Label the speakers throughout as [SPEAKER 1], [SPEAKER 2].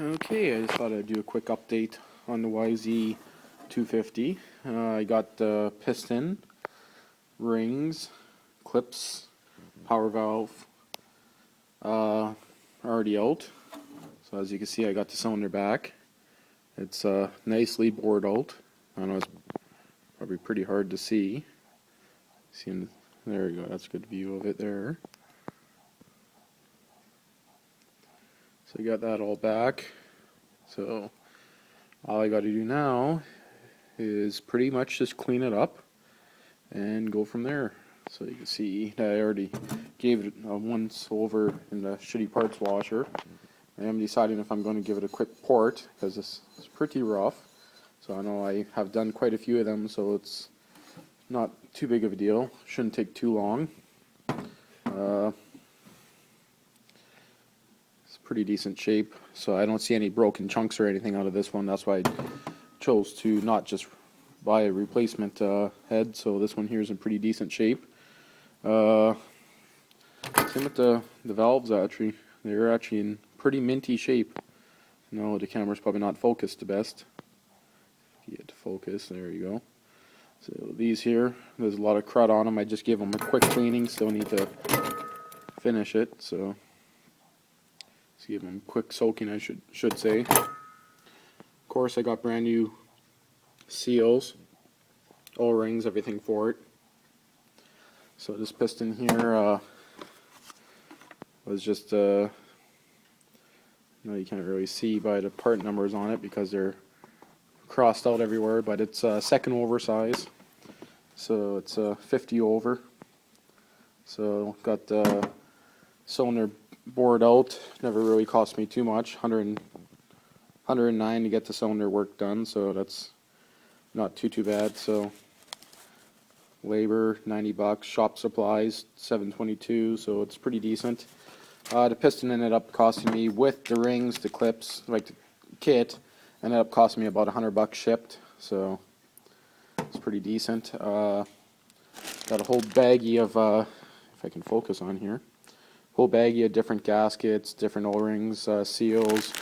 [SPEAKER 1] Okay, I just thought I'd do a quick update on the YZ250. I got the piston, rings, clips, power valve already out. So as you can see, I got the cylinder back. It's nicely bored out. I know it's probably pretty hard to see. There we go, that's a good view of it there. So I got that all back. So all I got to do now is pretty much just clean it up and go from there. So you can see that I already gave it a once over in the shitty parts washer. I am deciding if I'm going to give it a quick port because this is pretty rough. So I know I have done quite a few of them, so it's not too big of a deal. Shouldn't take too long. Pretty decent shape, so I don't see any broken chunks or anything out of this one. That's why I chose to not just buy a replacement head. So this one here is in pretty decent shape. Same with the valves. Actually, they're actually in pretty minty shape. No, the camera's probably not focused the best. Get to focus. There you go. So these here, there's a lot of crud on them. I just gave them a quick cleaning. Still need to finish it. So let's give them a quick soaking, I should say. Of course, I got brand new seals, O-rings, everything for it. So this piston here was just, you can't really see by the part numbers on it because they're crossed out everywhere, but it's second over size. So it's 50 over. So got the cylinder bored out. Never really cost me too much. 109 to get the cylinder work done, so that's not too bad. So labor $90, shop supplies $722, so it's pretty decent. The piston ended up costing me, with the rings, the clips, like the kit, ended up costing me about $100 shipped, so it's pretty decent. Got a whole baggie of if I can focus on here. Whole baggie of different gaskets, different O-rings, seals,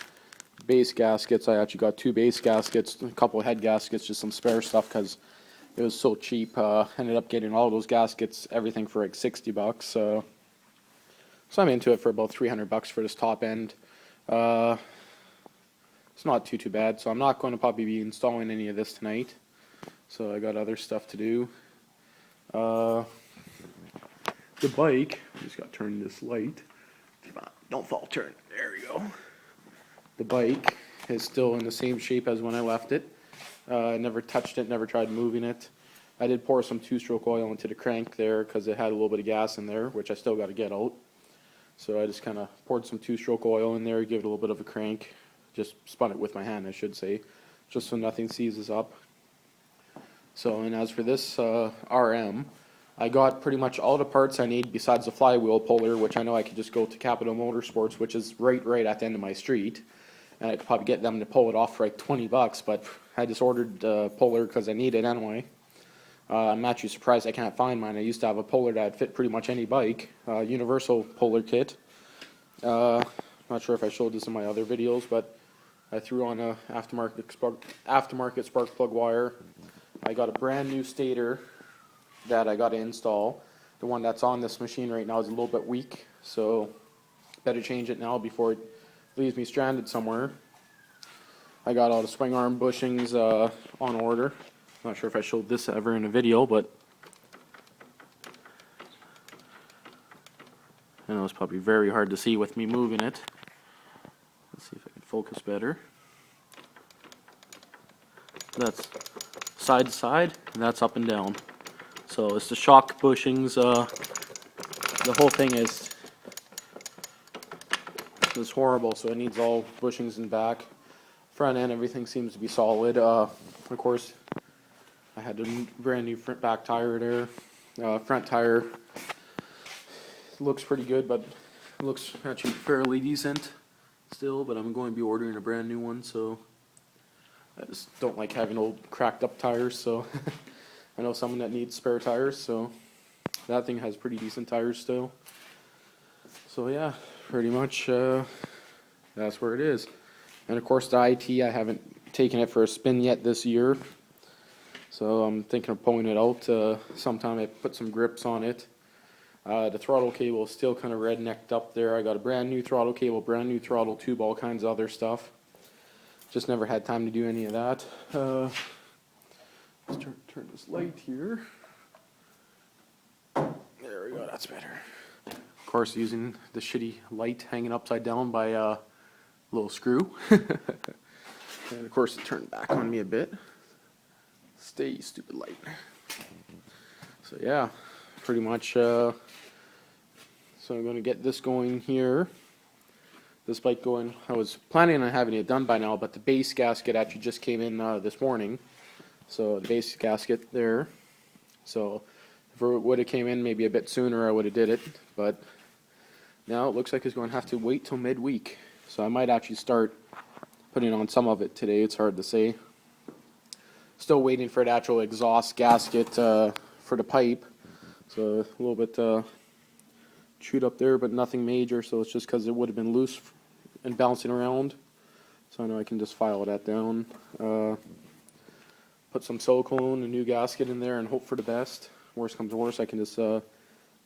[SPEAKER 1] base gaskets. I actually got 2 base gaskets, a couple of head gaskets, just some spare stuff because it was so cheap. Ended up getting all those gaskets, everything for like $60. So I'm into it for about $300 for this top end. It's not too bad. So I'm not going to probably be installing any of this tonight. So I got other stuff to do. The bike, just got to turn this light. Come on, don't fall, turn. There we go. The bike is still in the same shape as when I left it. Never touched it, never tried moving it. I did pour some 2-stroke oil into the crank there because it had a little bit of gas in there, which I still got to get out. So I just kind of poured some 2-stroke oil in there, gave it a little bit of a crank. Just spun it with my hand, I should say, just so nothing seizes up. So, and as for this RM, I got pretty much all the parts I need besides the flywheel puller, which I know I could just go to Capital Motorsports, which is right at the end of my street, and I could probably get them to pull it off for like $20, but I just ordered the puller because I need it anyway. I'm actually surprised I can't find mine. I used to have a puller that fit pretty much any bike, universal puller kit. Not sure if I showed this in my other videos, but I threw on a aftermarket spark plug wire. I got a brand new stator that I got to install. The one that's on this machine right now is a little bit weak, so better change it now before it leaves me stranded somewhere. I got all the swing arm bushings on order. Not sure if I showed this ever in a video, but I know it's probably very hard to see with me moving it. Let's see if I can focus better. That's side to side, and that's up and down. So it's the shock bushings. The whole thing is horrible, so it needs all bushings in back. Front end, everything seems to be solid. Of course, I had a brand new front back tire there. Front tire looks pretty good, but it looks actually fairly decent still, but I'm going to be ordering a brand new one, so I just don't like having old cracked up tires, so I know someone that needs spare tires, so that thing has pretty decent tires still. So yeah, pretty much that's where it is. And of course the IT, I haven't taken it for a spin yet this year. So I'm thinking of pulling it out sometime. I put some grips on it. The throttle cable is still kind of rednecked up there. I got a brand new throttle cable, brand new throttle tube, all kinds of other stuff. Just never had time to do any of that. Let's turn this light here. There we go, that's better. Of course, using the shitty light hanging upside down by a little screw. And of course it turned back on me a bit. Stay, stupid light. So yeah, pretty much, so I'm going to get this going here. This bike going, I was planning on having it done by now, but the base gasket actually just came in this morning. So the base gasket there. So if it would have came in maybe a bit sooner, I would have did it. But now it looks like it's going to have to wait till midweek. So I might actually start putting on some of it today. It's hard to say. Still waiting for the actual exhaust gasket for the pipe. So a little bit chewed up there, but nothing major. So it's just because it would have been loose and bouncing around. So I know I can just file that down. Put some silicone, a new gasket in there, and hope for the best. Worst comes to worst, I can just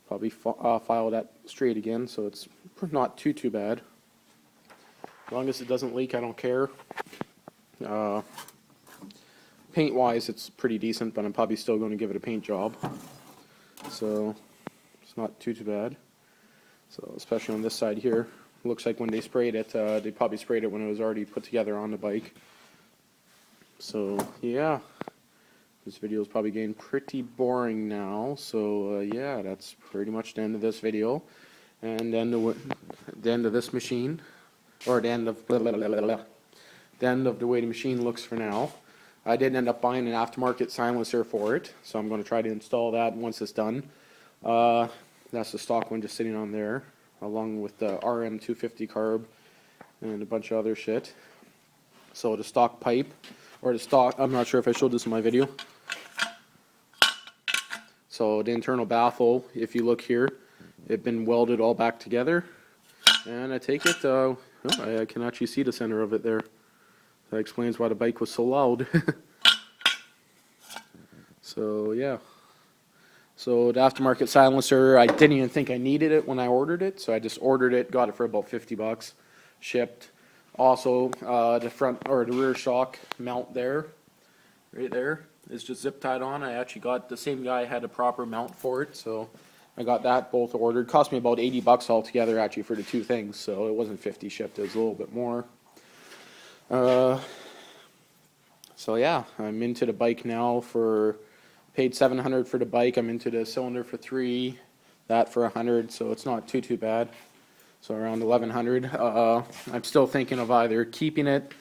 [SPEAKER 1] probably file that straight again, so it's not too bad. As long as it doesn't leak, I don't care. Paint-wise, it's pretty decent, but I'm probably still going to give it a paint job. So it's not too bad. So especially on this side here, looks like when they sprayed it, they probably sprayed it when it was already put together on the bike. So yeah, this video is probably getting pretty boring now. So yeah, that's pretty much the end of this video, and then the end of this machine, or the end of the end of the way the machine looks for now. I did end up buying an aftermarket silencer for it, so I'm going to try to install that once it's done. That's the stock one just sitting on there, along with the RM250 carb and a bunch of other shit. So the stock pipe, or the stock, I'm not sure if I showed this in my video. So the internal baffle, if you look here, it's been welded all back together. And I take it, oh, I can actually see the center of it there. That explains why the bike was so loud. So yeah. So the aftermarket silencer, I didn't even think I needed it when I ordered it. So I just ordered it, got it for about 50 bucks, shipped. Also, the front or the rear shock mount there, right there, is just zip tied on. I actually got, the same guy had a proper mount for it, so I got that both ordered. Cost me about 80 bucks altogether actually for the two things, so it wasn't 50 shipped, it was a little bit more. So yeah, I'm into the bike now. For paid $700 for the bike. I'm into the cylinder for $300, that for $100, so it's not too bad. So around $1,100. I'm still thinking of either keeping it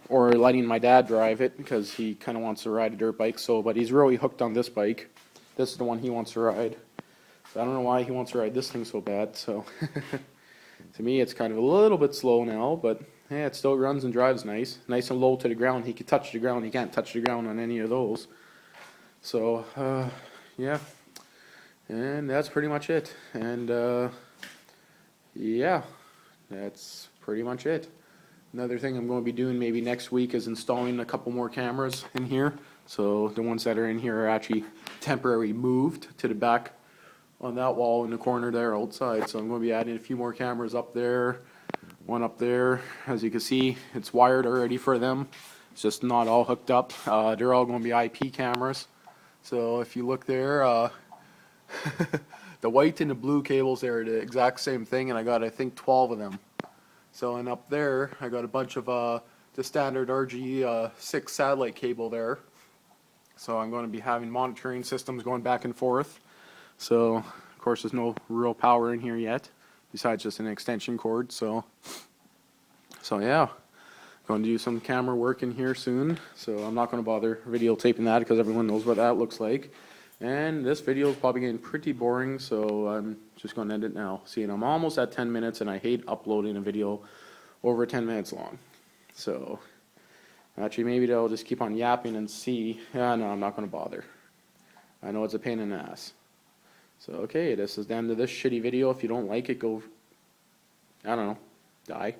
[SPEAKER 1] or letting my dad drive it, because he kind of wants to ride a dirt bike. So, but he's really hooked on this bike. This is the one he wants to ride. So I don't know why he wants to ride this thing so bad. So to me, it's kind of a little bit slow now, but yeah, it still runs and drives nice. Nice and low to the ground. He can touch the ground. He can't touch the ground on any of those. So yeah, and that's pretty much it. And yeah, that's pretty much it. Another thing I'm going to be doing maybe next week is installing a couple more cameras in here. So the ones that are in here are actually temporarily moved to the back on that wall in the corner there outside. So I'm going to be adding a few more cameras up there, one up there. As you can see, it's wired already for them. It's just not all hooked up. They're all going to be IP cameras. So if you look there, the white and the blue cables there are the exact same thing, and I got, I think, 12 of them. So, and up there, I got a bunch of the standard RG6 satellite cable there. So I'm going to be having monitoring systems going back and forth. So, of course, there's no real power in here yet, besides just an extension cord. So yeah, going to do some camera work in here soon. So I'm not going to bother videotaping that because everyone knows what that looks like. And this video is probably getting pretty boring, so I'm just going to end it now. See, and I'm almost at 10 minutes, and I hate uploading a video over 10 minutes long. So, actually, maybe I'll just keep on yapping and see. Yeah, no, I'm not going to bother. I know it's a pain in the ass. So, okay, this is the end of this shitty video. If you don't like it, go, I don't know, die.